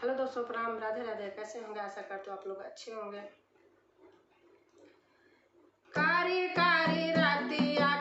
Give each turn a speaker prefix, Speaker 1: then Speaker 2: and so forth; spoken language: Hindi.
Speaker 1: हेलो दोस्तों, प्रणाम, राधे राधे। कैसे होंगे? आशा करते हो आप लोग अच्छे होंगे। कारी कारी रातिया